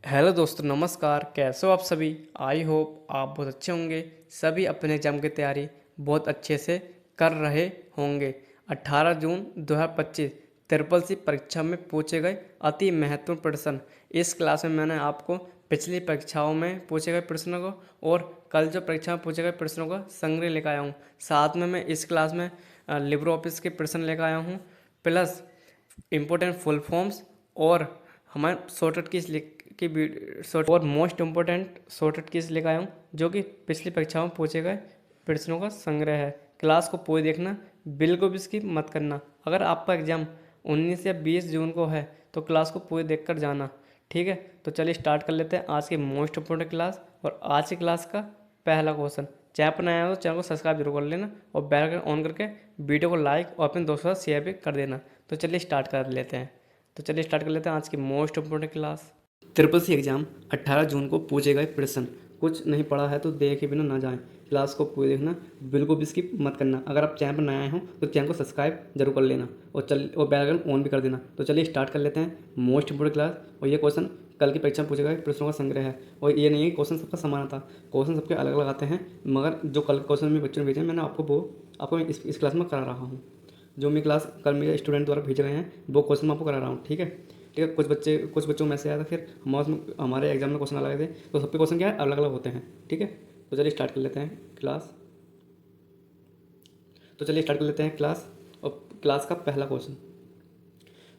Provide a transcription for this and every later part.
Hello दोस्तों, नमस्कार। कैसे हो आप सभी? आई होप आप बहुत अच्छे होंगे। सभी अपने एग्जाम की तैयारी बहुत अच्छे से कर रहे होंगे। 18 जून 2025 ट्रिपल सी परीक्षा में पूछे गए अति महत्वपूर्ण प्रश्न। इस क्लास में मैंने आपको पिछली परीक्षाओं में पूछे गए प्रश्नों को और कल जो परीक्षा में पूछे गए प्रश्नों का संग्रह लेकर आया हूँ। साथ में मैं इस क्लास में लिब्रे ऑफिस के प्रश्न लेकर आया हूँ, प्लस इम्पोर्टेंट फुल फॉर्म्स और हमारे शॉर्टकट की शॉर्ट और मोस्ट इम्पोर्टेंट शॉर्टकट कीज लेकर आया हूँ, जो कि पिछली परीक्षाओं में पूछे गए प्रश्नों का संग्रह है। क्लास को पूरी देखना, बिल्कुल भी स्किप मत करना। अगर आपका एग्जाम 19 या 20 जून को है तो क्लास को पूरी देख कर जाना, ठीक है? तो चलिए स्टार्ट कर लेते हैं आज की मोस्ट इम्पोर्टेंट क्लास। और आज की क्लास का पहला क्वेश्चन, चैनल पर नया हो तो चैनल को सब्सक्राइब जरूर कर लेना और बेल आइकन ऑन करके वीडियो को लाइक और अपने दोस्तों के साथ शेयर भी कर देना। तो चलिए स्टार्ट कर लेते हैं। आज की most important class. Triple C exam 18 जून को पूछे गए प्रश्न। कुछ नहीं पढ़ा है तो देखे बिना ना जाएं। क्लास को पूरी देखना, बिल्कुल भी स्किप मत करना। अगर आप चैनल पर नए आए हो तो चैनल को सब्सक्राइब जरूर कर लेना और बेल आइकन ऑन भी कर देना। तो चलिए स्टार्ट कर लेते हैं मोस्ट इंपोर्टेंट क्लास। और ये क्वेश्चन कल की परीक्षा में पूछे गए प्रश्नों का संग्रह है। और ये नहीं है क्वेश्चन सबका समान था, क्वेश्चन सबके अलग अलग आते हैं, मगर जो कल क्वेश्चन में बच्चों ने भेजे हैं मैंने आपको मैं इस क्लास में करा रहा हूँ। जो मैं क्लास कल मेरे स्टूडेंट द्वारा भेज रहे हैं वो क्वेश्चन मैं आपको करा रहा हूँ, ठीक है? ठीक है। कुछ बच्चों में ऐसे आया था, फिर हमारे एग्जाम में क्वेश्चन अलग थे, तो सबके क्वेश्चन क्या है, अलग अलग होते हैं, ठीक है? तो चलिए स्टार्ट कर लेते हैं क्लास। और क्लास का पहला क्वेश्चन,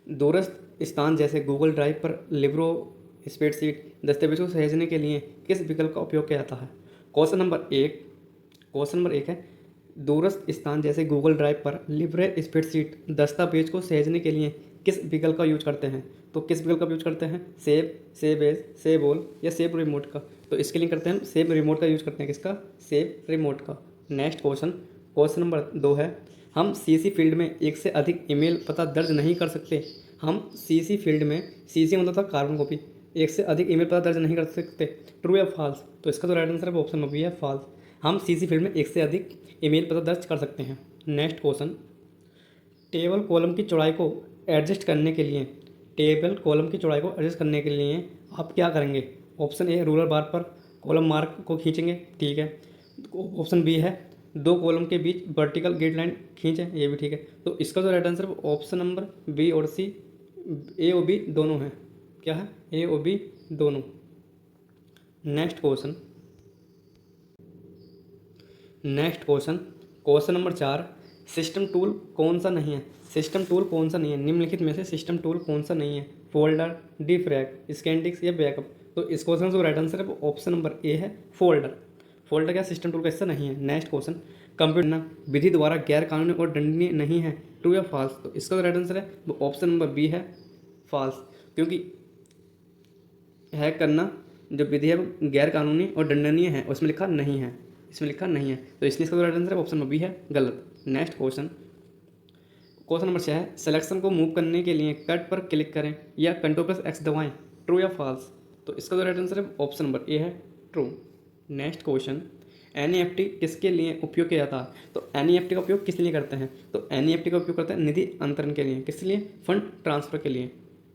दूरस्थ स्थान जैसे गूगल ड्राइव पर लिब्रो स्प्रेडशीट दस्तावेज को सहेजने के लिए किस विकल्प का उपयोग किया जाता है? क्वेश्चन नंबर एक है, दूरस्थ स्थान जैसे गूगल ड्राइव पर लिब्रे स्प्रेडशीट दस्तावेज को सहेजने के लिए किस विकल्प का यूज करते हैं? तो किस विकल्प का यूज करते हैं? सेव एज, सेव ऑल या सेव रिमोट का? तो इसके लिए करते हैं सेव रिमोट का यूज करते हैं। किसका? सेव रिमोट का। नेक्स्ट क्वेश्चन नंबर 2 है, हम सीसी फील्ड में एक से अधिक ईमेल पता दर्ज नहीं कर सकते। हम सीसी फील्ड में, सीसी मतलब था कार्बन कॉपी, एक से अधिक ईमेल पता दर्ज नहीं कर सकते। ट्रू या फॉल्स? तो इसका तो राइट आंसर है ऑप्शन नंबर बी है, फॉल्स। हम सीसी फील्ड में एक से अधिक ईमेल पता दर्ज कर सकते हैं। नेक्स्ट क्वेश्चन, टेबल कॉलम की चौड़ाई को एडजस्ट करने के लिए आप क्या करेंगे? ऑप्शन ए, रूलर बार पर कॉलम मार्क को खींचेंगे, ठीक है। ऑप्शन बी है, दो कॉलम के बीच वर्टिकल ग्रिड लाइन खींचें, ये भी ठीक है। तो इसका जो right answer option number B और सी, ए और बी दोनों है। क्या है? ए और बी दोनों। Next question question number 4, system tool कौन सा नहीं है? निम्नलिखित में से सिस्टम टूल कौन सा नहीं है? फोल्डर, डिफ्रैग, स्कैनडिक्स या बैकअप? तो इस क्वेश्चन का राइट आंसर है वो ऑप्शन नंबर ए है, फोल्डर क्या सिस्टम टूल का हिस्सा नहीं है। नेक्स्ट क्वेश्चन, कंप्यूटर ना विधि द्वारा गैर कानूनी और दंडनीय नहीं है। ट्रू या फॉल्स? तो इसका राइट आंसर है वो ऑप्शन नंबर बी है, फॉल्स। क्योंकि हैक करना जो विधि है वो गैर कानूनी और दंडनीय है, उसमें लिखा नहीं है, तो इसलिए इसका right answer option number B है, गलत। नेक्स्ट क्वेश्चन नंबर 6 है, सिलेक्शन को मूव करने के लिए कट पर क्लिक करें या कंट्रोल+X दबाएं। ट्रू या फॉल्स? तो इसका राइट आंसर है ऑप्शन नंबर ए है, ट्रू। नेक्स्ट क्वेश्चन, एनईएफटी किसके लिए उपयोग किया जाता है? तो एनईएफटी का उपयोग किस लिए करते हैं? तो एनईएफटी का उपयोग करते हैं निधि अंतरण के लिए। किस लिए? फंड ट्रांसफर के लिए।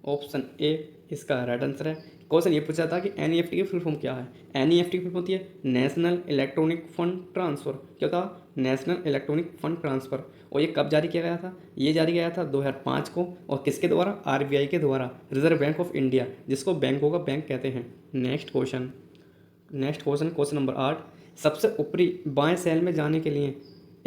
ऑप्शन ए इसका राइट आंसर है। क्वेश्चन ये पूछा था कि एनईएफटी की फुल फॉर्म क्या है? एनईएफटी की फुल फॉर्म होती है नेशनल इलेक्ट्रॉनिक फंड ट्रांसफ़र। क्या था? National electronic fund transfer. और ये कब जारी किया गया था? ये जारी किया गया था 2005 को। और किसके द्वारा? आरबीआई के द्वारा, रिजर्व बैंक ऑफ इंडिया, जिसको बैंकों का बैंक कहते हैं। क्वेश्चन नंबर 8, सबसे ऊपरी बाएं सेल में जाने के लिए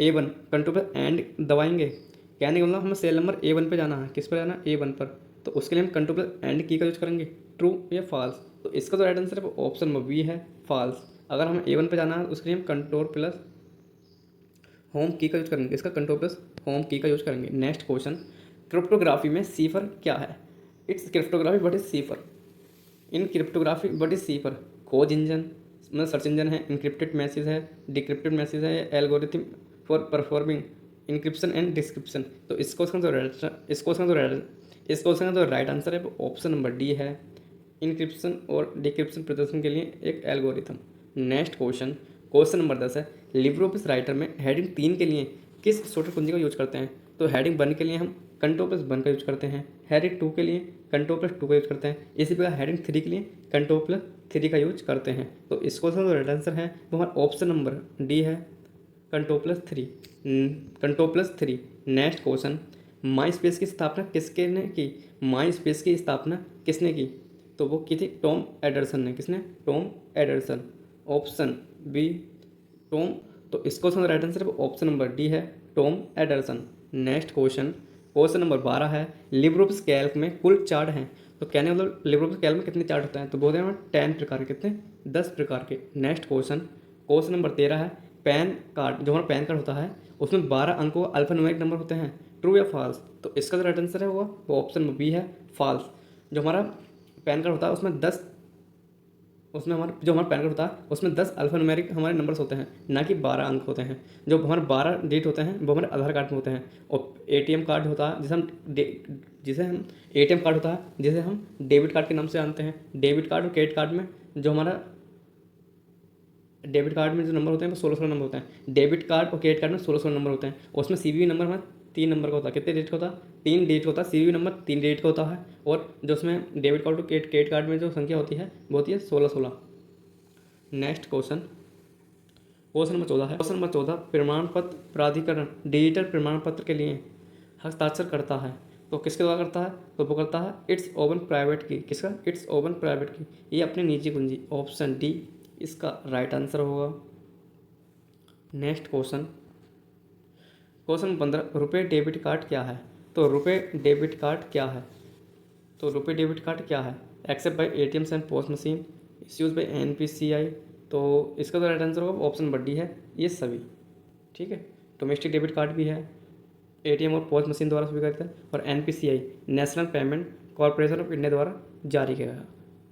A1 कंट्रोल+N दबाएंगे। कहने का मतलब हमें सेल नंबर A1 पे जाना है। किस पर जाना है? A1 पर। तो उसके लिए हम कंट्रोल+N की का यूज करेंगे। ट्रू या फॉल्स? तो इसका तो राइट आंसर है ऑप्शन नंबर बी है, फॉल्स। अगर हमें A1 पे जाना है उसके लिए हम कंट्रोल+होम की का यूज करेंगे। इसका कंट्रोल+होम की का यूज करेंगे। नेक्स्ट क्वेश्चन, क्रिप्टोग्राफी में सीफर क्या है? It's cryptography what is cipher? In cryptography what is cipher? खोज इंजन, मतलब सर्च इंजन है, इंक्रिप्टेड मैसेज है, डिक्रिप्टेड मैसेज है, algorithm for performing encryption and description? तो इस क्वेश्चन का जो राइट आंसर है वो ऑप्शन नंबर डी है, इंक्रिप्शन और डिक्रिप्शन प्रदर्शन के लिए एक एल्गोरिथम। नेक्स्ट क्वेश्चन नंबर 10 है, लिब्रे ऑफिस राइटर में हेडिंग 3 के लिए किस शॉर्टकट कुंजी का यूज करते हैं? तो हेडिंग 1 के लिए हम कंट्रोल प्लस 1 का यूज करते हैं। हेडिंग 2 के लिए कंट्रोल प्लस 2 का यूज करते हैं। इसी प्रकार हेडिंग 3 के लिए कंट्रोल प्लस 3 का यूज करते हैं। तो इस क्वेश्चन का राइट आंसर है वो हमारा ऑप्शन नंबर डी है, control plus 3। Control plus 3। Next question, माई स्पेस की स्थापना किसके ने की? माई स्पेस की स्थापना किसने की? तो वो की थी टॉम एडरसन ने। किसने? Tom Anderson. Option B Tom. तो इस क्वेश्चन का right answer option number D है, Tom Anderson. Next question, question number 12 है, लिब्रोपिस कैल्क में कुल चार्ट हैं। तो कहने मतलब लिब्रोपिस कैल्क में कितने चार्ट होते हैं? तो बोलते हैं 10 प्रकार के। कितने? 10 प्रकार के। नेक्स्ट क्वेश्चन, क्वेश्चन नंबर 13 है, पैन कार्ड, जो हमारा पैन कार्ड होता है उसमें 12 अंकों का अल्फान्यूमेरिक नंबर होते हैं, ट्रू या फॉल्स? तो इसका जो राइट आंसर है वो ऑप्शन बी है, फॉल्स। जो हमारा पैन कार्ड होता है उसमें 10, उसमें हमारा जो हमारा पैन कार्ड होता है उसमें 10 अल्फान्यूमेरिक हमारे नंबर्स होते हैं, ना कि 12 अंक होते हैं। जो हमारे 12 डिजिट होते हैं वो हमारे आधार कार्ड में होते हैं। और एटीएम कार्ड होता है जिसे हम एटीएम कार्ड होता है जिसे हम डेबिट कार्ड के नाम से जानते हैं। डेबिट कार्ड और क्रेडिट कार्ड में जो हमारा डेबिट कार्ड में जो नंबर होते हैं वो 16 नंबर होते हैं। डेबिट कार्ड और क्रेडिट कार्ड में 16 नंबर होते हैं। और उसमें सीवीवी नंबर हमारा 3 नंबर का होता है। कितने डिजिट का होता है? 3 डिजिट का होता है। सीवीवी नंबर 3 डिजिट का होता है। और जो उसमें डेबिट कार्ड और क्रेडिट कार्ड में जो संख्या होती है वो होती है 16। नेक्स्ट क्वेश्चन, क्वेश्चन नंबर 14 है। क्वेश्चन नंबर 14, प्रमाण पत्र प्राधिकरण डिजिटल प्रमाण पत्र के लिए हस्ताक्षर करता है। तो किसके द्वारा करता है? तो वो करता है इट्स ओपन प्राइवेट की। किसका? इट्स ओपन प्राइवेट की। ये अपनी निजी कुंजी। ऑप्शन डी इसका राइट आंसर होगा। नेक्स्ट क्वेश्चन, क्वेश्चन 15, रुपए डेबिट कार्ड क्या है? तो रुपए डेबिट कार्ड क्या है? तो रुपए डेबिट कार्ड क्या है? Except by ATMs and post machine, issues by NPCI. तो इसका तो राइट आंसर होगा ऑप्शन नंबर डी है, ये सभी। ठीक है, डोमेस्टिक डेबिट कार्ड भी है, एटीएम और पोस्ट मशीन द्वारा स्वीकृत है, और NPCI national payment corporation of India द्वारा जारी किया गया।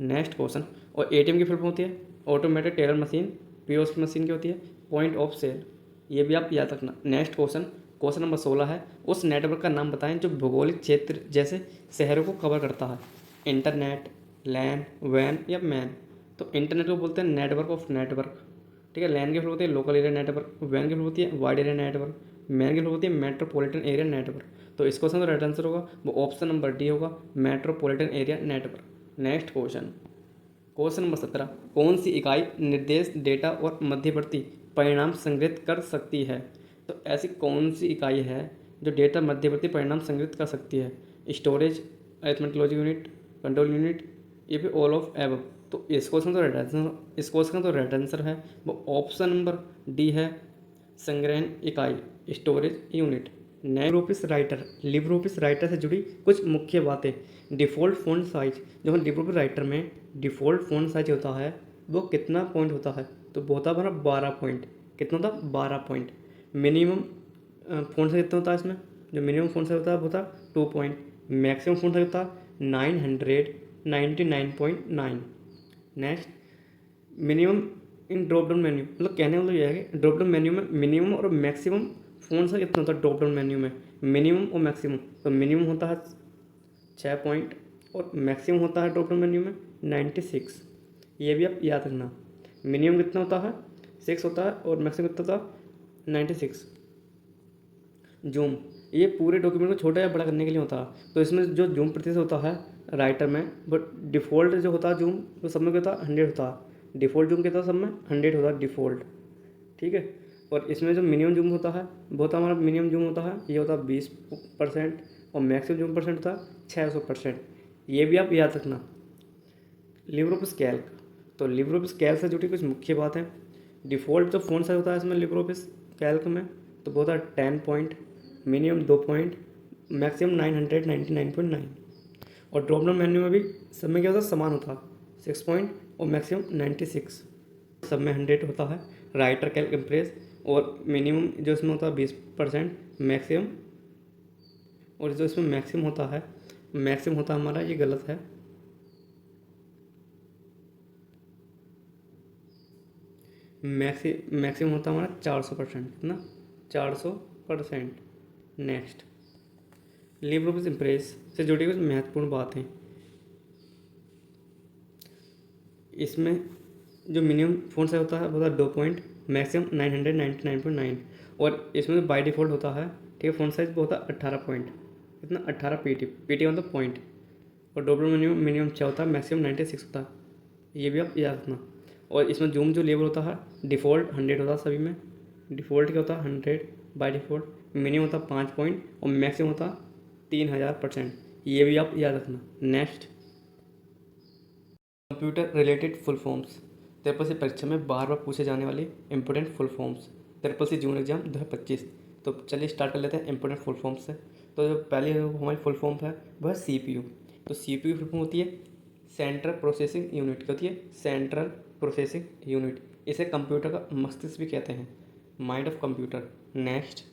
नेक्स्ट क्वेश्चन, और एटीएम की फुल फॉर्म होती है ऑटोमेटेड टेलर मशीन, पीओएस की मशीन की होती है पॉइंट ऑफ सेल। ये भी आप याद रखना। नेक्स्ट क्वेश्चन, क्वेश्चन नंबर 16 है, उस नेटवर्क का नाम बताएं जो भौगोलिक क्षेत्र जैसे शहरों को कवर करता है। इंटरनेट, लैन, वैन या मैन? तो इंटरनेट को बोलते हैं नेटवर्क ऑफ नेटवर्क। ठीक है, लैन की फुल होती है लोकल एरिया नेटवर्क, वैन की फुल होती है वाइड एरिया नेटवर्क, मैन की फुल होती है मेट्रोपॉलिटन एरिया नेटवर्क। तो इस क्वेश्चन का राइट आंसर होगा वो ऑप्शन नंबर डी होगा, metropolitan area network. Next question, question number 17, कौन सी इकाई निर्देश डेटा और मध्यवर्ती परिणाम संग्रहित कर सकती है? तो ऐसी कौन सी इकाई है जो डेटा मध्यवर्ती परिणाम संग्रहित कर सकती है? Storage, arithmetic logic unit, control unit, ये भी ऑल ऑफ एबव। तो इस क्वेश्चन का राइट आंसर है वो ऑप्शन नंबर डी है, संग्रहण इकाई, storage unit. Libre Office writer से जुड़ी कुछ मुख्य बातें। डिफ़ॉल्ट फ़ॉन्ट साइज, जो हम लिब्रे ऑफिस राइटर में डिफ़ॉल्ट फ़ॉन्ट साइज होता है वो कितना पॉइंट होता है? तो वो होता है हमारा 12 पॉइंट। कितना होता है? 12 पॉइंट। मिनिमम फ़ॉन्ट साइज कितना होता है इसमें? जो मिनिमम फ़ॉन्ट साइज होता है वो होता है 2 पॉइंट। मैक्सिमम फ़ॉन्ट साइज होता है 999.9। Next, minimum in drop down menu, मतलब कहने मतलब यह है कि ड्रॉप डाउन मेन्यू में मिनिमम और मैक्सिमम फ़ॉन्ट साइज कितना होता है? ड्रॉप डाउन मेन्यू में मिनिमम और मैक्सिमम। तो मिनिमम होता है 6 पॉइंट और मैक्सिमम होता है ड्रॉप डाउन मेन्यू में 96। ये भी आप याद रखना। मिनिमम कितना होता है? 6 होता है और मैक्सिमम कितना होता है? 96। जूम, ये पूरे डॉक्यूमेंट को छोटा या बड़ा करने के लिए होता है। तो इसमें जो जूम प्रतिशत होता है राइटर में, बट डिफ़ॉल्ट जो होता है जूम वो सब में क्या होता है? 100 होता है। डिफ़ॉल्ट जूम कितना सब में? 100 होता है डिफ़ॉल्ट। ठीक है, और इसमें जो मिनिमम जूम होता है वो होता है हमारा मिनिमम जूम होता है ये होता है 20% और मैक्सिमम जूम परसेंट होता है 600%। ये भी आप याद रखना। लिब्रे ऑफिस कैल्क, तो लिब्रे ऑफिस कैल्क से जुड़ी कुछ मुख्य बात है। डिफ़ॉल्ट जो फ़ॉन्ट साइज होता है इसमें लिब्रे ऑफिस कैल्क में तो वो होता है 10 पॉइंट, मिनिमम 2 पॉइंट, मैक्सिमम 999.9। और ड्रॉप डाउन मेन्यू में भी सब में क्या होता है? समान होता है 6 पॉइंट और मैक्सिमम 96। सब में 100 होता है राइटर कैल्क इम्प्रेस। और मिनिमम जो इसमें होता है 20%, मैक्सिमम, और जो इसमें मैक्सिमम होता है हमारा, ये गलत है। मैक्सिमम होता है हमारा 400%। कितना? 400%। नेक्स्ट, लिब्रे ऑफिस इम्प्रेस से जुड़ी कुछ महत्वपूर्ण बातें। इसमें जो मिनिमम फ़ॉन्ट साइज होता है वो होता है 2 पॉइंट, मैक्सिमम 999.9। और इसमें बाय डिफ़ॉल्ट होता है, ठीक है, फ़ॉन्ट साइज वो होता है 18 पॉइंट। कितना 18 पीटी, पीटी मतलब पॉइंट, और डबल मिनिमम क्या होता है, मैक्सिमम 96 होता है, ये भी आप याद रखना। और इसमें जूम जो लेवल होता है डिफ़ॉल्ट 100 होता है सभी में, डिफ़ॉल्ट क्या होता है 100 बाई डिफ़ॉल्ट, मिनिमम होता है 5 पॉइंट और मैक्सिमम होता है 3000%, ये भी आप याद रखना। Next, computer related full forms, triple C परीक्षा में बार बार पूछे जाने वाली important full forms, triple C जून एग्जाम 2025। तो चलिए स्टार्ट कर लेते हैं इंपॉर्टेंट फुल फॉर्म्स से। तो जो पहली हमारी फुल फॉर्म है वह है CPU। तो CPU फुल फॉर्म होती है सेंट्रल प्रोसेसिंग यूनिट, क्या होती है, सेंट्रल प्रोसेसिंग यूनिट। इसे कंप्यूटर का मस्तिष्क भी कहते हैं, mind of computer. Next,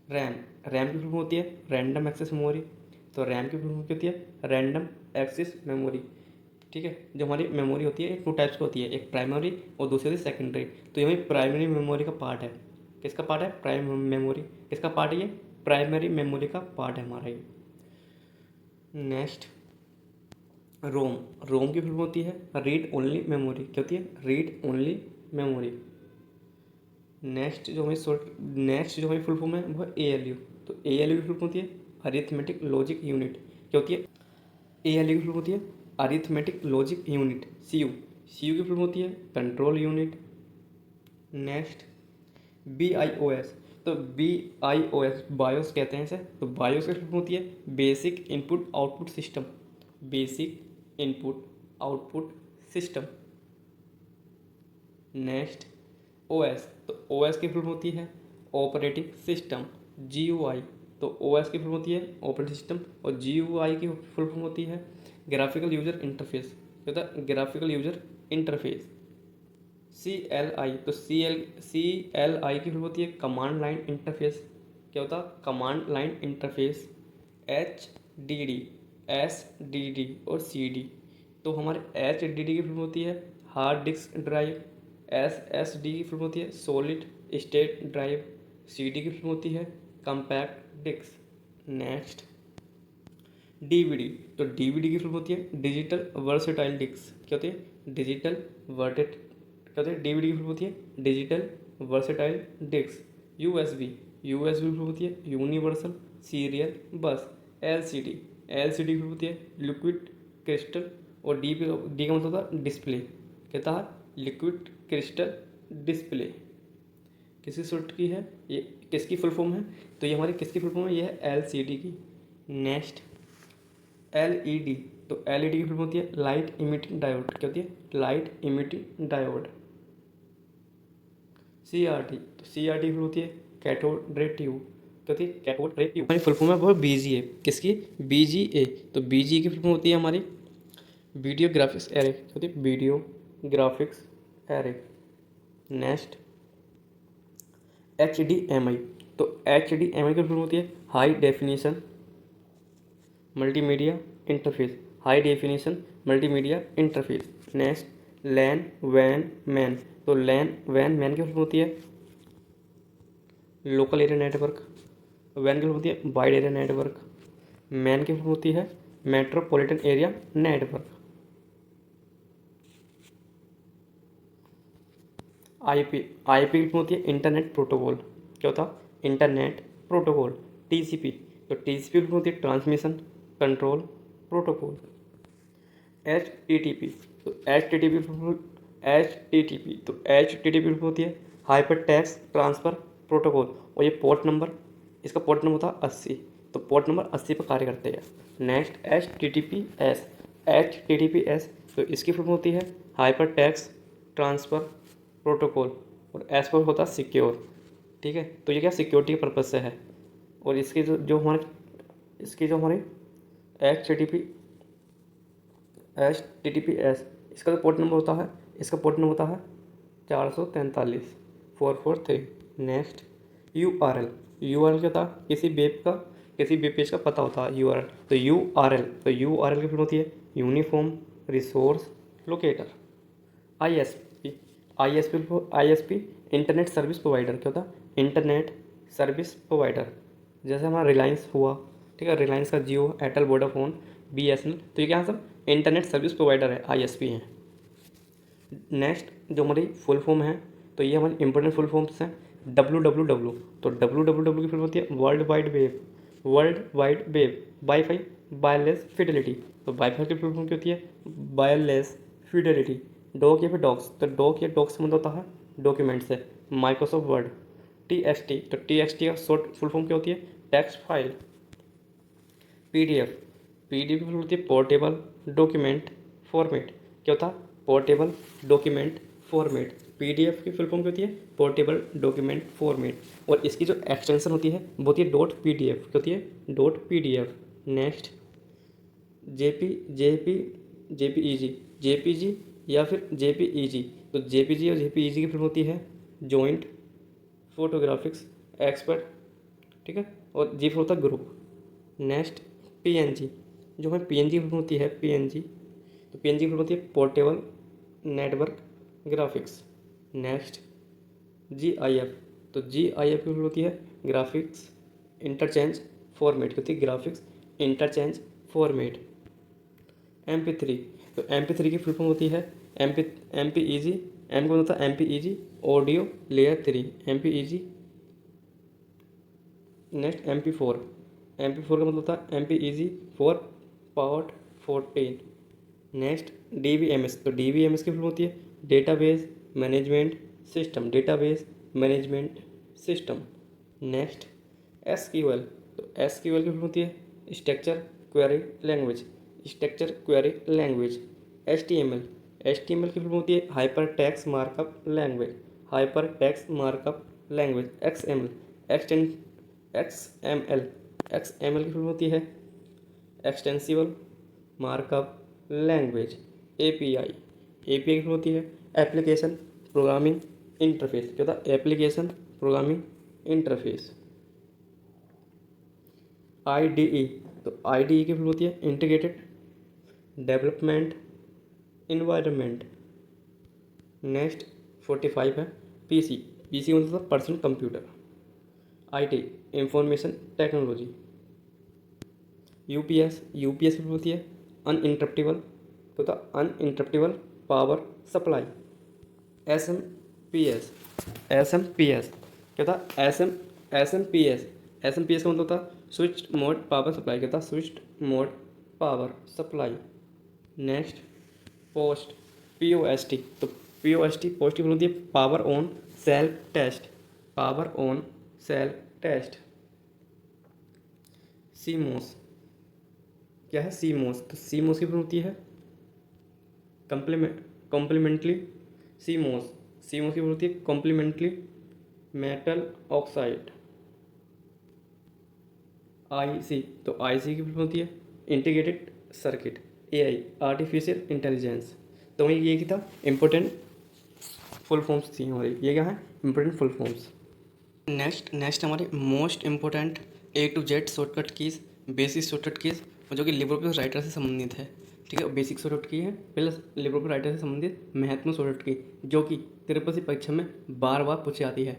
RAM, RAM की फुल फॉर्म होती है रैंडम एक्सेस मेमोरी। तो रैम की फुल फॉर्म क्या होती है, रैंडम एक्सेस मेमोरी। ठीक है, जो हमारी मेमोरी होती है 2 टाइप्स की होती है, एक प्राइमरी और दूसरी होती है सेकेंडरी। तो ये हमारी प्राइमरी मेमोरी का पार्ट है। किसका पार्ट है, प्राइम मेमोरी। किसका पार्ट है ये, प्राइमरी मेमोरी का पार्ट है हमारा ये। नेक्स्ट, रोम, रोम की फुल फॉर्म होती है रीड ओनली मेमोरी, क्या होती है, रीड ओनली मेमोरी। नेक्स्ट जो हमारी फुल फॉर्म है वो ALU। तो ALU की फुल फॉर्म होती है अरिथमेटिक लॉजिक यूनिट, क्या होती है, ALU की फुल फॉर्म होती है अरिथमेटिक लॉजिक यूनिट। CU की फुल फॉर्म होती है कंट्रोल यूनिट। Next, BIOS। तो BIOS बायोस कहते हैं इसे। तो बायोस की फुल फॉर्म होती है basic input output system, basic input output system. Next, OS। तो OS की फुल फॉर्म होती है ऑपरेटिंग सिस्टम, GUI। तो OS की फुल फॉर्म होती है ऑपरेटिंग सिस्टम, और GUI की फुल फॉर्म होती है ग्राफिकल यूजर इंटरफेस, क्या होता है, ग्राफिकल यूजर इंटरफेस। CLI। तो CLI की फुल फॉर्म होती है कमांड लाइन इंटरफेस, क्या होता है, command line interface. HDD, SDD और CD। तो हमारे HDD की फुल फॉर्म होती है हार्ड डिस्क ड्राइव। SSD की फुल फॉर्म होती है सॉलिड स्टेट ड्राइव। CD की फुल फॉर्म होती है कम्पैक्ट डिस्क। Next, DVD। तो DVD की फुल फॉर्म होती है डिजिटल वर्सेटाइल डिस्क, क्या होती है, डिजिटल वर्टेट, क्या होती है, DVD की फुल फॉर्म होती है डिजिटल वर्सेटाइल डिस्क। USB की फुल फॉर्म होती है यूनिवर्सल सीरियल बस। LCD की फुल फॉर्म होती है लिक्विड क्रिस्टल, और डी का मतलब होता है डिस्प्ले, कहता है लिक्विड क्रिस्टल डिस्प्ले। किसकी शॉर्ट की है ये, किसकी फुल फॉर्म है, तो ये हमारी किसकी फुल फॉर्म है, ये है LCD की। Next, LED। तो LED की फुल फॉर्म होती है लाइट इमिटिंग डायोड, क्या होती है, लाइट इमिटिंग डायोड। CRT। तो CRT की फुल होती है कैथोड रे ट्यूब, क्या होती है, कैथोड रे ट्यूब। हमारी फुल फॉर्म है वो BGA, किसकी, BGA। तो BGA की फुल फॉर्म होती है हमारी वीडियो ग्राफिक्स एरे, क्या होती है, video graphics array. Next, HDMI। तो HDMI की फुल फॉर्म होती है high definition multimedia interface, high definition multimedia interface. Next, LAN वैन मैन। तो लैन वैन मैन की फुल फॉर्म होती है लोकल एरिया नेटवर्क। वैन की फुल होती है वाइड एरिया नेटवर्क। मैन की फुल होती है मेट्रोपॉलिटन एरिया नेटवर्क। IP की फुल होती है इंटरनेट प्रोटोकॉल, क्या होता है, इंटरनेट प्रोटोकॉल। TCP। तो TCP की फुल होती है ट्रांसमिशन कंट्रोल प्रोटोकॉल। HTTP। तो HTTP होती है हाइपर टेक्स्ट ट्रांसफ़र प्रोटोकॉल, और ये पोर्ट नंबर, इसका पोर्ट नंबर होता है 80। तो पोर्ट नंबर 80 पर कार्य करते हैं। Next, HTTPS। तो इसकी फुल होती है हाइपर टेक्स्ट ट्रांसफ़र प्रोटोकॉल, और एस पर होता है सिक्योर। ठीक है, तो ये क्या सिक्योरिटी के पर्पज़ से है। और इसकी जो हमारे HTTPS, इसका जो पोर्ट नंबर होता है, इसका पोर्ट नंबर होता है 443 नेक्स्ट, URL। क्या होता है, किसी वेब पेज का पता होता है URL। तो URL की फुल होती है uniform resource locator. ISP internet service provider, क्या होता है, इंटरनेट सर्विस प्रोवाइडर। जैसे हमारा रिलायंस हुआ, ठीक है, रिलायंस का जियो, एयरटेल, वोडाफोन, BSNL। तो ये क्या सब इंटरनेट सर्विस प्रोवाइडर है, ISP हैं। नेक्स्ट, जो हमारी फुल फॉर्म है, तो ये हमारी इंपॉर्टेंट फुल फॉर्म्स हैं WWW। तो WWW की फुल होती है world wide web, world wide web, wifi, wireless Fidelity. तो वाईफाई की फुल फॉर्म क्या होती है? Wireless Fidelity. डॉक या फिर डॉक्स, तो डॉक या डॉक्स मतलब होता है डॉक्यूमेंट से। Microsoft word. TXT, तो TXT का शॉर्ट फुल फॉर्म क्या होती है? Text file. PDF, PDF की फुल होती है पोर्टेबल डॉक्यूमेंट फॉर्मेट। क्या होता है? Portable document format. PDF की फुल फॉर्म क्या होती है? Portable document format. और इसकी जो एक्सटेंशन होती है वो होती है .PDF। क्या होती है? .PDF। नेक्स्ट, JPEG, JPG या फिर JPEG। तो JPG और JPEG की फुल होती है जॉइंट फोटोग्राफिक्स एक्सपर्ट, ठीक है। और जी फिर होता है ग्रुप। नेक्स्ट, PNG, जो हमें PNG की फुल होती है PNG, तो PNG की फुल होती है portable network graphics. Next, GIF, तो GIF की फुल होती है ग्राफिक्स इंटरचेंज फॉर्मेट। होती है ग्राफिक्स इंटरचेंज फॉर्मेट। MP3, तो MP3 की फुल फॉर्म होती है MPEG। एम का होता है MPEG audio layer 3, MPEG। Next, MP4, MP4 का मतलब होता है MPEG फॉर पावर्ट 14। नेक्स्ट, DBMS, तो DBMS की फुल होती है database management system, database management system. Next, SQL, तो SQL की फुल होती है structure query language, structure query language. HTML की फुल होती है hyper text markup language, hyper text markup language. XML की फुल होती है एक्सटेंसिबल मार्कअप लैंग्वेज। API की फुल होती है एप्लीकेशन प्रोग्रामिंग इंटरफेस। क्या होता है? Application programming interface. IDE, तो IDE की फुल होती है इंटीग्रेटेड डेवलपमेंट इन्वायरमेंट। नेक्स्ट, 45 है PC मतलब personal computer. IT, information technology. UPS की होती है अनइंटरप्टेबल, तो uninterruptible power supply. S M P S क्या था? एस एम पी एस का मतलब होता है स्विच्ड मोड पावर सप्लाई। क्या था? Switched mode power supply. Next, POST, तो पोस्ट की होती है power on self test, power on self test. CMOS, क्या है? CMOS, तो CMOS की होती है कॉम्प्लीमेंट्री। CMOS की होती है कॉम्प्लीमेंट्री मेटल ऑक्साइड। IC, तो IC की होती है integrated circuit. AI, artificial intelligence. तो ये क्या था? इम्पोर्टेंट फुल फॉर्म्स थी हमारी। ये क्या है? Important full forms. नेक्स्ट हमारे most important A to Z shortcut keys, basic shortcut keys, जो कि लिबर ऑफिस राइटर से संबंधित है। ठीक है, बेसिक शॉर्टकट की है प्लस लिबर ऑफिस राइटर से संबंधित महत्वपूर्ण शॉर्टकट की, जो कि त्रिपल सी परीक्षा में बार बार पूछी जाती है,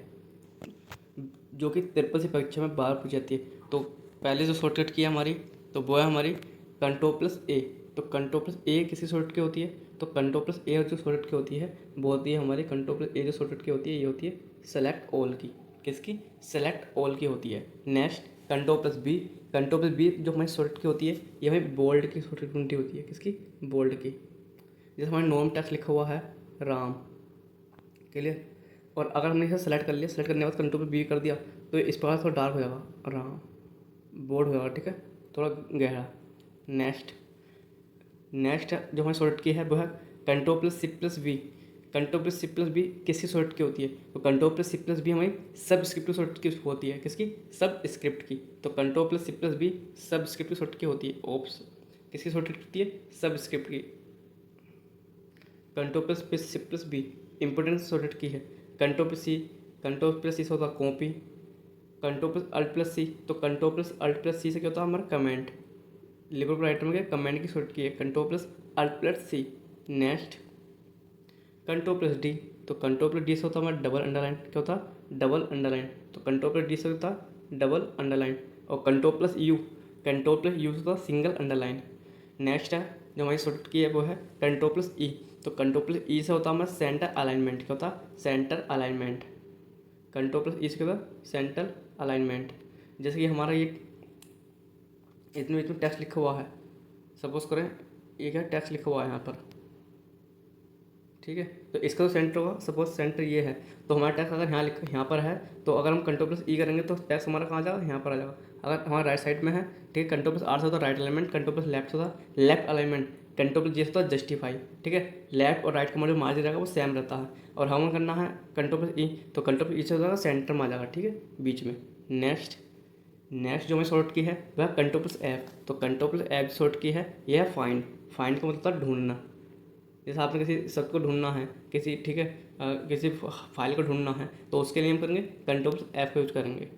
तो पहले जो शॉर्टकट की है हमारी, तो वो है हमारी Ctrl+A। तो Ctrl+A किसी शॉर्टकट की होती है? तो Ctrl+A जो शॉर्टकट की होती है वो होती है हमारी Ctrl+A जो शॉर्टकट की होती है ये होती है सेलेक्ट ऑल की। किसकी? सेलेक्ट ऑल की होती है। नेक्स्ट, Ctrl+B जो हमारी शॉर्टकट की होती है ये हमारी बोल्ड की शॉर्टकट की होती है। किसकी? बोल्ड की। जैसे हमारे नॉर्म टेक्स्ट लिखा हुआ है राम, क्लियर। और अगर हमने इसे सेलेक्ट कर लिया, सेलेक्ट करने के बाद Ctrl+B कर दिया तो इस प्रकार थोड़ा डार्क हो जाएगा, राम बोर्ड हो जाएगा, ठीक है, थोड़ा गहरा। नेक्स्ट जो हमारी शॉर्टकट की है वो है Ctrl+C+V। Ctrl+C+V किसकी शॉर्टकट की होती है? तो Ctrl+C+V हमारी सब स्क्रिप्ट की शॉर्टकट की होती है। किसकी? सब स्क्रिप्ट की। तो Ctrl+C+V सब स्क्रिप्ट की शॉर्टकट की होती है। ओप्स किसकी शॉर्टकट होती है? सब स्क्रिप्ट की। Ctrl+C+V इंपोर्टेंट शॉर्टकट की है। Ctrl+C से होता है कॉपी। Ctrl+Alt+C, तो Ctrl+Alt+C से क्या होता है हमारा कमेंट। लिबर राइटर में क्या कमेंट की शॉर्टकट की है Ctrl+Alt+C। नेक्स्ट, Ctrl+D, तो Ctrl+D से होता है हमारा डबल अंडरलाइन। क्या होता है? Double underline. तो Ctrl+D से होता है डबल अंडरलाइन। और Ctrl+U से होता है सिंगल अंडरलाइन। नेक्स्ट है जो हमारी शॉर्टकट की है वो है Ctrl+E। तो Ctrl+E से होता है हमारा सेंटर अलाइनमेंट। क्या होता है? Centre alignment. Ctrl+E से क्या होता है? Centre alignment. जैसे कि हमारा ये इसमें इसमें टेक्स्ट लिखा हुआ है, सपोज करें ये क्या टेक्स्ट लिखा हुआ है यहाँ पर, ठीक है। तो इसका तो सेंटर होगा, सपोज सेंटर ये है, तो हमारा टैक्स अगर यहाँ पर है तो अगर हम कंट्रोल प्लस ई करेंगे तो टैक्स हमारा कहाँ जाएगा, यहाँ पर आ जाएगा। अगर हमारा राइट साइड में है, ठीक है, कंट्रोल प्लस आर से होता है right alignment, control plus left से होता है लेफ्ट अलाइनमेंट, कंट्रोल प्लस जी से होता है जस्टिफाई, ठीक है। लेफ्ट और राइट का जो मार्जिन रहेगा वो सेम रहता है। और हमें करना है कंट्रोल प्लस ई, तो कंट्रोल प्लस ई से होगा सेंटर में आ जाएगा, ठीक है, बीच में। नेक्स्ट जो हमें शॉर्ट की है वह कंट्रोल प्लस एफ, तो कंट्रोल प्लस एफ शॉर्ट की है, यह है फाइंड। फाइंड का मतलब ढूंढना, जैसे आपने किसी शब्द को ढूंढना है, किसी, ठीक है, किसी फाइल को ढूंढना है, तो उसके लिए हम करेंगे कंट्रोल एफ का यूज करेंगे।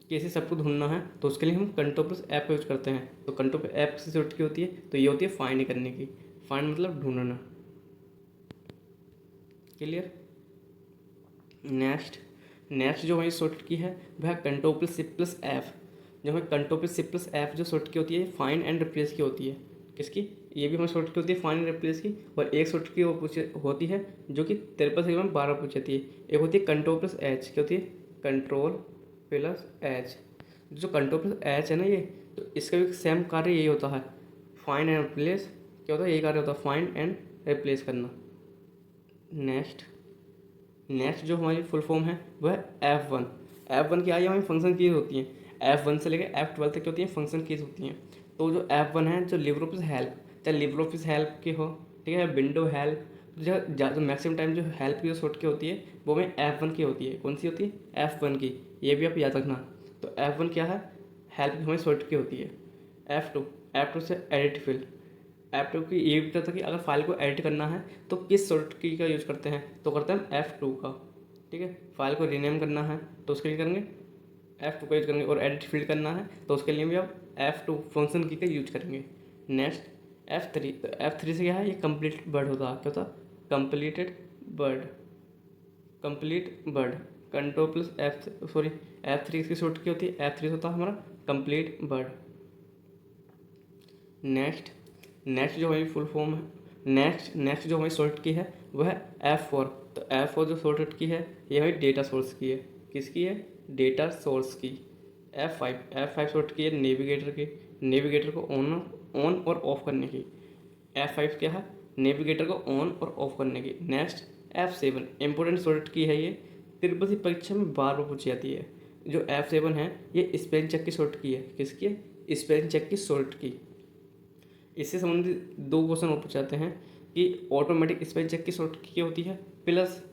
किसी शब्द को ढूंढना है तो उसके लिए हम कंट्रोल प्लस एफ का यूज करते हैं। तो कंट्रोल एफ से शॉर्ट की होती है, तो ये होती है फाइंड करने की। फाइंड मतलब ढूंढना। क्लियर। नेक्स्ट जो हमारी शॉर्ट की है वह control plus shift plus F. जो हमें control plus shift plus F जो शॉर्ट की होती है फाइंड एंड रिप्लेस की होती है। किसकी? ये भी हमारी शॉर्ट की होती है फाइंड एंड रिप्लेस की। और एक शॉर्ट की वो होती है जो कि 53 से 12 पूछ जाती है। एक होती है कंट्रोल प्लस एच, क्या होती है? Control plus H. जो कंट्रोल प्लस एच है ना ये, तो इसका भी सेम कार्य यही होता है, फाइंड एंड रिप्लेस। क्या होता है? यही कार्य होता है, फाइंड एंड रिप्लेस करना। नेक्स्ट जो हमारी फुल फॉर्म है वह F1। F1 क्या है? हमारी फंक्शन कीज होती हैं। F1 से लेकर F12 तक क्या होती हैं? फंक्शन कीज होती हैं। तो जो F1 है, जो लिबर ऑफिस हेल्प, चाहे लिबर ऑफिस हेल्प की हो, ठीक है, विंडो हेल्प, जो मैक्सिमम टाइम जो हेल्प की जो शॉर्ट की होती है वो हमें F1 की होती है। कौन सी होती है? F1 की। ये भी आप याद रखना। तो F1 क्या है? हेल्प की हमारी शॉर्ट की होती है। F2 से एडिट फील्ड। F2 की ये भी पता था कि अगर फाइल को एडिट करना है तो किस शॉर्ट की का यूज़ करते हैं, तो करते हैं F2 का, ठीक है। फाइल को रीनेम करना है तो उसके लिए करेंगे F2 का यूज करेंगे, और एडिट फील्ड करना है तो उसके लिए भी आप F2 फंक्शन की का यूज करेंगे। Next F3। तो F3 से क्या है? ये कंप्लीट वर्ड होता है। क्या होता? Completed word. Control plus F3 इसकी शॉर्ट की होती है। F3 से होता है हमारा कंप्लीट वर्ड। नेक्स्ट जो हमारी फुल फॉर्म है, नेक्स्ट जो हमारी शॉर्ट की है वह है F4। तो F4 जो शॉर्ट की है ये हमारी डेटा सोर्स की है। किसकी है? डेटा सोर्स की। F5 शॉर्ट की है नेविगेटर की, नेविगेटर को ऑन और ऑफ करने की। F5 क्या है? नेविगेटर को ऑन और ऑफ करने की। नेक्स्ट F7 इंपॉर्टेंट शॉर्ट की है, ये त्रिपल सी परीक्षा में बार बार पूछी जाती है। जो F7 है ये स्पेलिंग चेक की शॉर्ट की है। किसकी है? स्पेलिंग चेक की शॉर्ट की। इससे संबंधित 2 क्वेश्चन और पूछाते हैं कि ऑटोमेटिक स्पेल चेक की शॉर्ट की क्या होती है, प्लस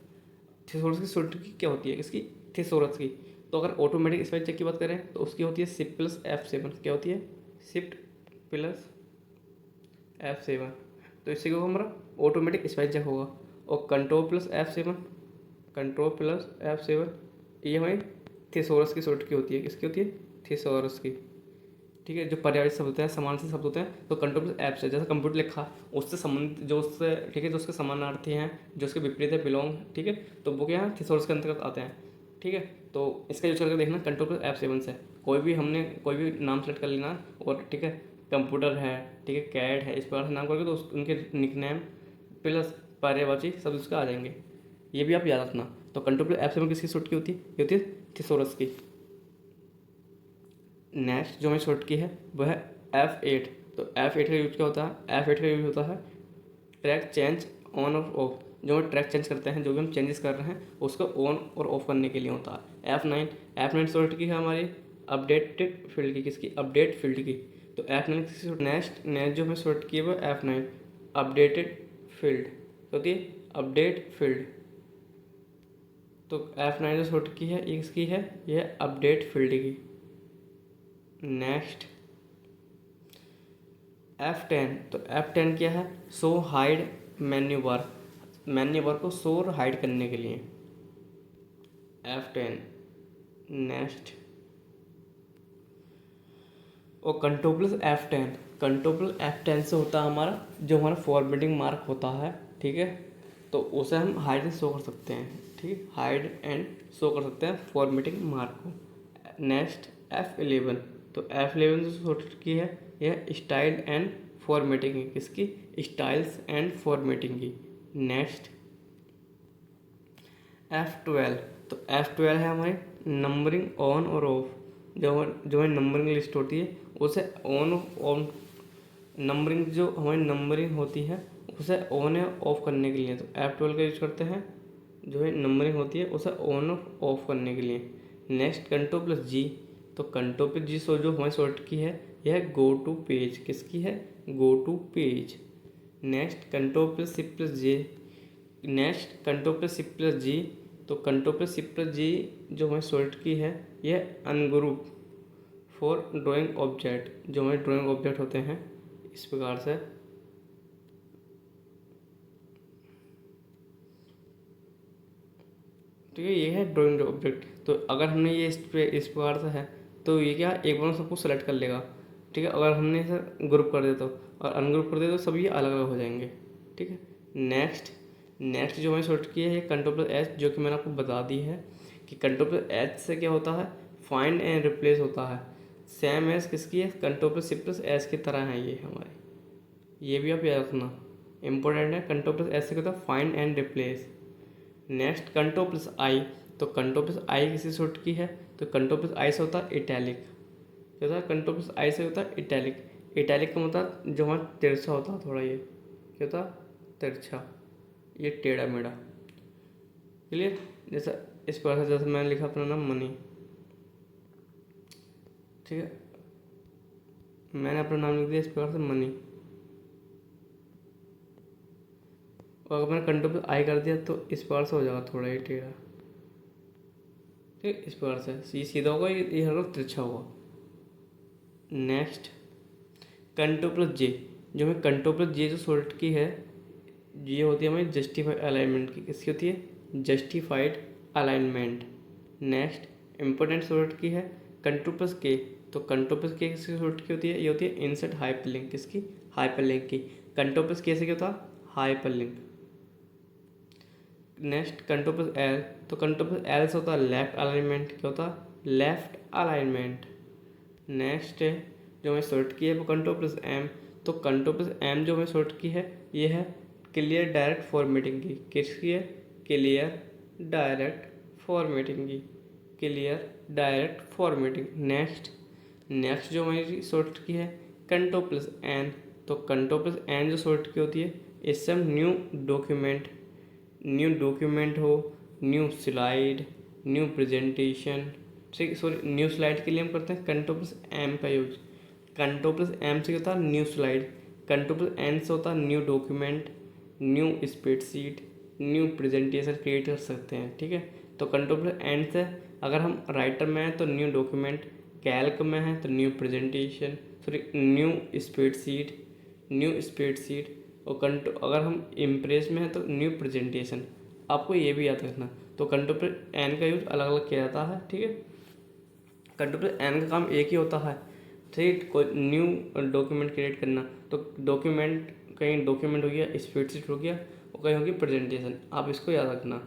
थिसोरस की शॉर्ट की क्या होती है, इसकी थिसोरस की। तो अगर ऑटोमेटिक स्पेल चेक की बात करें तो उसकी होती है शिफ्ट प्लस F7। क्या होती है? Shift plus F7। तो इससे क्या होगा? हमारा ऑटोमेटिक स्पेल चेक होगा। और कंट्रोल प्लस F7 ये हमारी थिसोरस की शॉर्ट की होती है। किसकी होती है? थिसोरस की, ठीक है। जो पर्यायवाची शब्द होते हैं, समान से शब्द होते हैं, तो कंट्रोल प्लस एफ से, जैसे कंप्यूटर लिखा उससे संबंधित जो उससे, ठीक है, जो उसके समानार्थी हैं, जो उसके विपरीत है, बिलोंग, ठीक है, तो वो क्या है? थिसोरस के अंतर्गत आते हैं, ठीक है। तो इसका यूज करके देखना कंट्रोल प्लस F7 से। हमने कोई भी नाम सेलेक्ट कर लेना, और ठीक है, कंप्यूटर है, ठीक है, कैड है, इस प्रकार से नाम करके तो उनके निकनेम प्लस पर्यायवाची शब्द उसका आ जाएंगे। ये भी आप याद रखना। तो कंट्रोल प्लस F7 किसकी शॉर्ट की होती है? ये होती है थिसोरस की। नेक्स्ट जो हमें शॉर्ट की है वह है F8। तो F8 का यूज क्या होता है? F8 का यूज होता है ट्रैक चेंज ऑन और ऑफ। जो हम ट्रैक चेंज करते हैं, जो भी हम चेंजेस कर रहे हैं उसको ऑन और ऑफ करने के लिए होता है। F9 शॉर्ट की है हमारी अपडेटेड फील्ड की। किसकी? अपडेट फील्ड की। तो F9 की नेक्स्ट जो हमें शॉर्ट की है वो F9 अपडेटेड फील्ड होती है, अपडेट फील्ड। तो F9 जो शॉर्ट की है इसकी है, यह अपडेट फील्ड की। Next F10। तो F10 क्या है? शो हाइड मेन्यू बार को शो और हाइड करने के लिए F10। नेक्स्ट और कंट्रोल प्लस F10 से होता है हमारा जो हमारा फॉर्मेटिंग मार्क होता है, ठीक है, तो उसे हम हाइड एंड शो कर सकते हैं, ठीक है, हाइड एंड शो कर सकते हैं फॉर्मेटिंग मार्क को। Next F11। तो F11 जो शॉर्ट की है यह स्टाइल एंड फॉर्मेटिंग की। किसकी? स्टाइल्स एंड फॉर्मेटिंग की। Next F12। तो F12 है हमारी नंबरिंग ऑन और ऑफ। जो हमारी नंबरिंग लिस्ट होती है उसे ऑन नंबरिंग जो हमारी नंबरिंग होती है उसे ऑन या ऑफ करने के लिए तो F12 का यूज करते हैं। जो है नंबरिंग होती है उसे ऑन और ऑफ करने के लिए। नेक्स्ट कंट्रोल प्लस जी, तो कंट्रोल प्लस जी जो हमारी शॉर्ट की है यह गो टू पेज, किसकी है, go to page. Next control plus shift plus J, next control plus shift plus G, तो control plus shift plus G जो हमारी शॉर्ट की है यह अनग्रुप फॉर ड्राइंग ऑब्जेक्ट। जो हमारे ड्राइंग ऑब्जेक्ट होते हैं इस प्रकार से, ठीक है, ये है ड्राइंग ऑब्जेक्ट। तो अगर हमने ये इस प्रकार से है तो ये क्या एक बार में सबको सेलेक्ट कर लेगा, ठीक है। अगर हमने इसे ग्रुप कर दिया तो, और अनग्रुप कर दिया तो सब ये अलग अलग हो जाएंगे, ठीक है। नेक्स्ट जो हमें शॉर्ट की है ये कंट्रोल प्लस एच, जो कि मैंने आपको बता दी है कि कंट्रोल प्लस एच से क्या होता है, फाइंड एंड रिप्लेस होता है। सेम एज किसकी है, control plus shift plus H की तरह है ये हमारे, ये भी आप याद रखना इंपॉर्टेंट है। कंट्रोल प्लस एच से क्या होता है, find and replace. Next control plus I, तो कंट्रोल प्लस आई किसी शॉर्ट की है, तो कंट्रोल प्लस आई से होता है इटैलिक। क्या होता है, कंट्रोल प्लस आई से होता है इटैलिक। इटैलिक का मतलब जो हमारा तिरछा होता है थोड़ा, ये क्या होता है, तिरछा, ये टेढ़ा मेढ़ा, क्लियर। जैसा इस प्रकार से, जैसे मैंने लिखा अपना नाम मनी, ठीक है, मैंने अपना नाम लिख दिया इस प्रकार से मनी, और अगर मैंने कंट्रोल प्लस आई कर दिया तो इस प्रकार से हो जाएगा थोड़ा ये टेढ़ा, ठीक है, इस प्रकार से ये सीधा होगा, ये हर वक्त तिरछा होगा। नेक्स्ट कंट्रोल प्लस जे, जो हमें कंट्रोल प्लस जे जो शॉर्ट की है ये होती है हमारी जस्टिफाइड अलाइनमेंट की, किसकी होती है, justified alignment. Next important short की है कंट्रोल प्लस के, तो कंट्रोल प्लस के किसकी शॉर्ट की होती है, ये होती है इंसर्ट हाइपरलिंक, किसकी, हाइपरलिंक की। कंट्रोल प्लस के से क्या होता है, hyperlink. Next control plus L, तो कंट्रोल प्लस एल से होता है लेफ्ट अलाइनमेंट, क्या होता है, लेफ्ट अलाइनमेंट। नेक्स्ट जो हमें शॉर्ट की है वो कंट्रोल प्लस एम, तो कंट्रोल प्लस एम जो हमें शॉर्ट की है ये है क्लियर डायरेक्ट फॉर्मेटिंग की, किसकी है, क्लियर डायरेक्ट फॉर्मेटिंग की, क्लियर डायरेक्ट फॉर्मेटिंग। नेक्स्ट जो हमारी शॉर्ट की है कंट्रोल प्लस एन, तो कंट्रोल प्लस एन जो शॉर्ट की होती है इससे हम न्यू डॉक्यूमेंट हो, न्यू स्लाइड, न्यू प्रेजेंटेशन, ठीक, सॉरी न्यू स्लाइड के लिए हम करते हैं कंट्रोल प्लस एम का यूज। कंट्रोल प्लस एम से होता है new slide, control plus N से होता है new document, new spreadsheet, new presentation create कर सकते हैं, ठीक है। तो कंट्रोल प्लस एन से अगर हम राइटर में हैं तो न्यू डॉक्यूमेंट, कैल्क में है तो new presentation, sorry new spreadsheet, और अगर हम इम्प्रेस में हैं तो न्यू प्रेजेंटेशन। आपको ये भी याद रखना। तो कंट्रोल प्लस एन का यूज अलग अलग किया जाता है, ठीक है। कंट्रोल प्लस एन का काम एक ही होता है, ठीक, कोई न्यू डॉक्यूमेंट क्रिएट करना। तो डॉक्यूमेंट, कहीं डॉक्यूमेंट हो गया, स्प्रेडशीट हो गया, और कहीं होगी प्रेजेंटेशन, आप इसको याद रखना।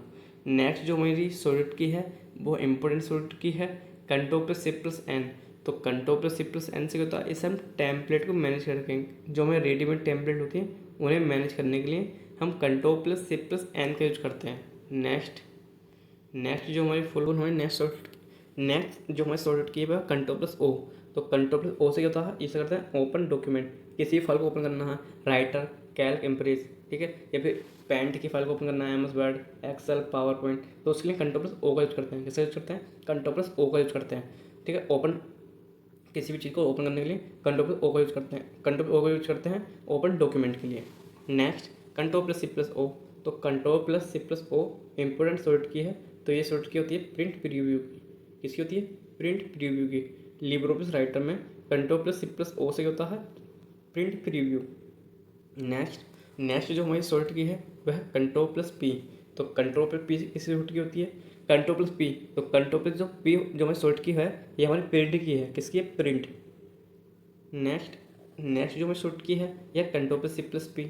नेक्स्ट जो मेरी शॉर्ट की है वो इम्पोर्टेंट शॉर्ट की है control plus shift plus N, तो control plus shift plus N से क्या होता है, इससे हम टेम्पलेट को मैनेज कर सकेंगे। जो हमें रेडीमेड टेम्पलेट होती है उन्हें मैनेज करने के लिए हम control plus shift plus N का यूज करते हैं। नेक्स्ट जो हमारी फुल वन हमारी नेक्स्ट जो हमारी शॉर्टकट की है वह कंट्रोल प्लस ओ, तो कंट्रोल प्लस ओ से क्या होता है, इसे करते हैं ओपन डॉक्यूमेंट, किसी फाइल को ओपन करना है, राइटर, कैल्क, इम्प्रेस, ठीक है, या फिर पेंट की फाइल को ओपन करना है, M S Word, Excel, PowerPoint, तो उसके लिए कंट्रोल प्लस ओ का यूज करते हैं। किसका यूज करते हैं, कंट्रोल प्लस ओ का यूज करते हैं, ठीक है। ओपन किसी भी चीज़ को ओपन करने के लिए कंट्रोल प्लस ओ का यूज करते हैं, कंट्रोल ओ का यूज करते हैं ओपन डॉक्यूमेंट के लिए। Next control plus shift plus O, तो control plus shift plus O important short की है, तो ये शॉर्ट की होती है प्रिंट प्रीव्यू की, किसकी होती है, प्रिंट प्रीव्यू की। लिब्रे ऑफिस राइटर में control plus shift plus O से होता है प्रिंट प्रीव्यू। नेक्स्ट जो हमारी शॉर्ट की है वह कंट्रोल प्लस पी, तो कंट्रोल प्लस पी किस शॉर्ट की होती है, कंट्रोल प्लस पी, तो कंट्रोल प्लस जो पी जो हमारी शॉर्ट की है ये हमारी प्रिंट की है, किसकी है, प्रिंट। नेक्स्ट जो हमारी शॉर्ट की है यह control plus shift plus P,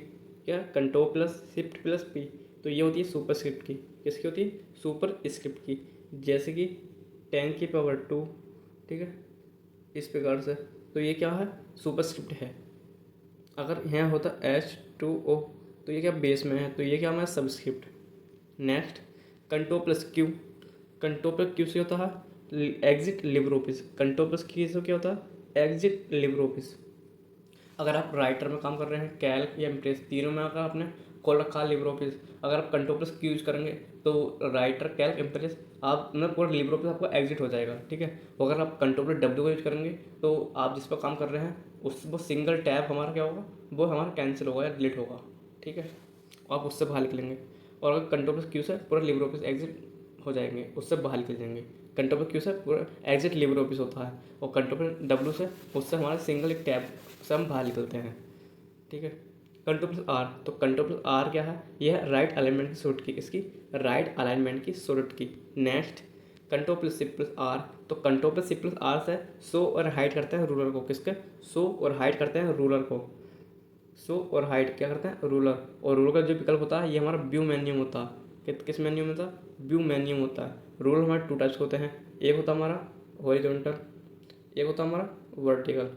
क्या, control plus shift plus P, तो ये होती है सुपर स्क्रिप्ट की, किसकी होती है, सुपर स्क्रिप्ट की, जैसे कि 10 की पावर 2, ठीक है, इस प्रकार से। तो ये क्या है, सुपर स्क्रिप्ट है। अगर यहाँ होता H2O तो ये क्या बेस में है, तो ये क्या हमारा subscript. Next control plus Q, control plus Q से होता है exit Libre office. Control plus की से क्या होता है, एग्जिट लिबर ऑफिस। अगर आप राइटर में काम कर रहे हैं, कैल्क या इम्प्रेस, तीनों में अगर आपने खोल रखा है लिबर ऑफिस, अगर आप कंट्रोल प्लस क्यू यूज करेंगे तो राइटर, कैल्क, इम्प्रेस, आप मतलब पूरा लिबर ऑफिस आपको एग्जिट हो जाएगा, ठीक है। अगर आप कंट्रोल प्लस डब्ल्यू का यूज करेंगे तो आप जिस पर काम कर रहे हैं उस वो सिंगल टैब हमारा क्या होगा, वो हमारा कैंसिल होगा या डिलीट होगा, ठीक है। आप उससे बाहर निकलेंगे। और अगर कंट्रोल प्लस क्यू से पूरा लिबर ऑफिस एग्जिट हो जाएंगे, उससे बाहर निकल जाएंगे। कंट्रोल प्लस क्यू से पूरा एग्जिट लिबर ऑफिस होता है, और कंट्रोल प्लस डब्ल्यू से उससे हमारा सिंगल एक टैब से हम बाहर निकलते हैं, ठीक है। कंट्रोल प्लस आर, तो कंट्रोल प्लस आर क्या है, यह है राइट अलाइनमेंट की शॉर्ट की, इसकी राइट अलाइनमेंट की short key. Next control plus shift plus R, तो control plus shift plus R से शो और हाइड करते हैं रूलर को, किसके, शो और हाइड करते हैं रूलर को। शो और हाइड क्या करते हैं, रूलर। और रूलर का जो विकल्प होता है ये हमारा व्यू मेन्यू होता है। किस मेन्यू में होता है, व्यू मेन्यू होता है। रूलर हमारे टू टाइप्स होते हैं, एक होता है हमारा हॉरिजॉन्टल, एक होता है हमारा वर्टिकल।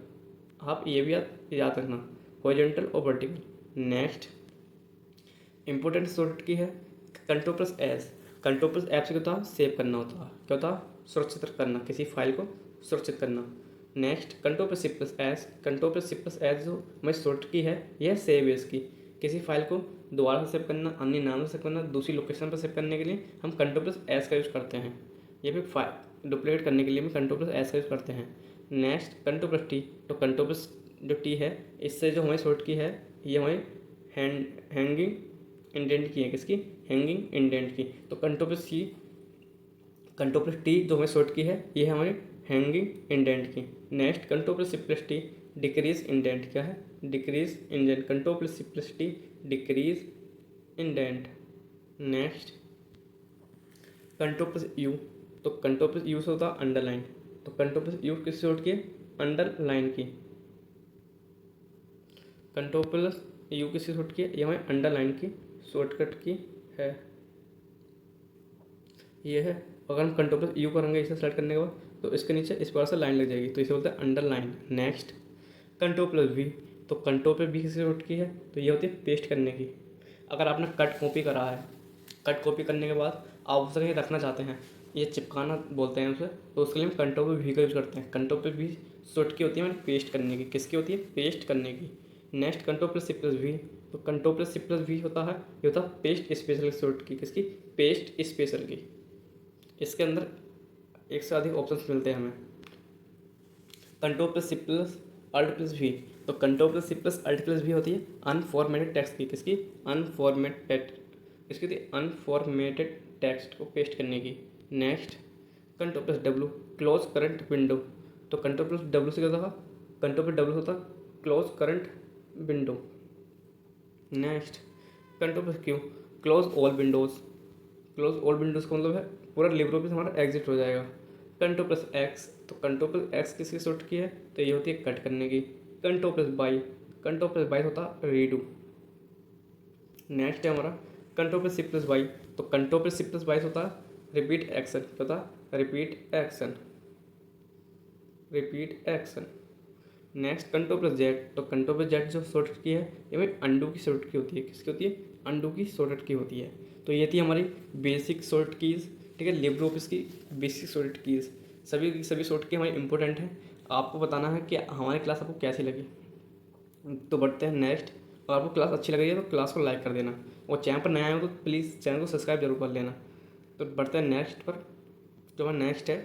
आप ये भी याद रखना, हॉरिजॉन्टल और वर्टिकल। नेक्स्ट इंपॉर्टेंट शॉर्ट की है control plus S. Control plus F से क्या होता है, सेव करना होता है, क्या होता है, सुरक्षित करना, किसी फाइल को सुरक्षित करना। Next control plus shift plus S. Control plus shift plus S जो हमारी शॉर्ट की है यह सेव एस की, किसी फाइल को दोबारा से सेव करना, अन्य नाम से सेव करना, दूसरी लोकेशन पर सेव करने के लिए हम कंट्रोल प्लस एस का यूज़ करते हैं। ये भी फाइल डुप्लीकेट करने के लिए हम कंट्रोल प्लस एस का यूज़ करते हैं। नेक्स्ट कंट्रोल प्लस टी, तो कंट्रोल प्लस जो टी है इससे जो हमारी शॉर्ट की है ये हमारी हैंगिंग इंडेंट की है, किसकी, हैंगिंग इंडेंट की। तो control plus C, control plus T जो हमें शॉर्ट की है ये है हमारी हैंगिंग इंडेंट की। Next control plus C plus T, decrease indent, क्या है, decrease indent. Control plus C plus T, decrease indent. Next control plus U, तो कंट्रोल प्लस यू से होता है अंडरलाइन, तो कंट्रोल प्लस यू किस शॉर्ट की है, अंडरलाइन की। कंट्रोल प्लस यू किसी शॉर्ट की है, ये हमारी अंडरलाइन की शॉर्टकट की है, ये है। अगर हम कंट्रोल प्लस यू करेंगे इसे सेलेक्ट करने के बाद तो इसके नीचे इस बार से लाइन लग जाएगी, तो इसे बोलते हैं underline. Next control plus V, तो कंट्रोल प्लस वी किसी शॉर्ट की है, तो ये होती है पेस्ट करने की। अगर आपने कट कॉपी करा है, कट कॉपी करने के बाद आप उसे कहीं रखना चाहते हैं, ये चिपकाना बोलते हैं उसे, तो उसके लिए हम कंट्रोल प्लस वी का यूज़ करते हैं। कंट्रोल प्लस वी शॉर्ट की होती है हमारी पेस्ट करने की, किसकी होती है, पेस्ट करने की। Next control plus shift plus V, तो control plus shift plus V होता है, ये होता है पेस्ट स्पेशल शॉर्ट की, किसकी, पेस्ट स्पेशल की। इसके अंदर एक से अधिक ऑप्शंस मिलते हैं हमें। Control plus shift plus alt plus V, तो control plus shift plus alt plus V होती है अनफॉर्मेटेड टेक्स्ट की, किसकी, अनफॉर्मेटेड, इसकी होती है अनफॉर्मेटेड टेक्स्ट को पेस्ट करने की। Next control plus W, close current window, तो कंट्रोल प्लस डब्ल्यू से क्या होता है, कंट्रोल प्लस डब्ल्यू होता है close current window. Next control plus Q, close all Windows. Close all Windows का मतलब है पूरा लिबर ऑफिस हमारा एग्जिट हो जाएगा। कंट्रोल प्लस एक्स, तो कंट्रोल प्लस एक्स किसकी शॉर्ट की है, तो ये होती है कट करने की। Control plus Y, control plus Y होता है रीडू। नेक्स्ट है हमारा control plus shift plus Y, तो control plus shift plus Y होता है रिपीट एक्शन, होता है repeat action, repeat action. Next control plus Z, तो कंट्रोल प्लस जेड जो शॉर्टकट की है ये भाई अंडू की शॉर्टकट की होती है, किसकी होती है, अंडू की शॉर्टकट की होती है। तो ये थी हमारी बेसिक शॉर्ट कीज़, ठीक है, लिबर ऑफिस की बेसिक शॉर्ट कीज़। सभी की सभी शॉर्ट की हमारी इंपॉर्टेंट है। आपको बताना है कि हमारी क्लास आपको कैसी लगी। तो बढ़ते हैं नेक्स्ट। और आपको क्लास अच्छी लग रही है तो क्लास को लाइक कर देना, और चैनल पर नया आए हो तो प्लीज़ चैनल को सब्सक्राइब जरूर कर लेना। तो बढ़ते हैं नेक्स्ट पर, जो हमारा नेक्स्ट है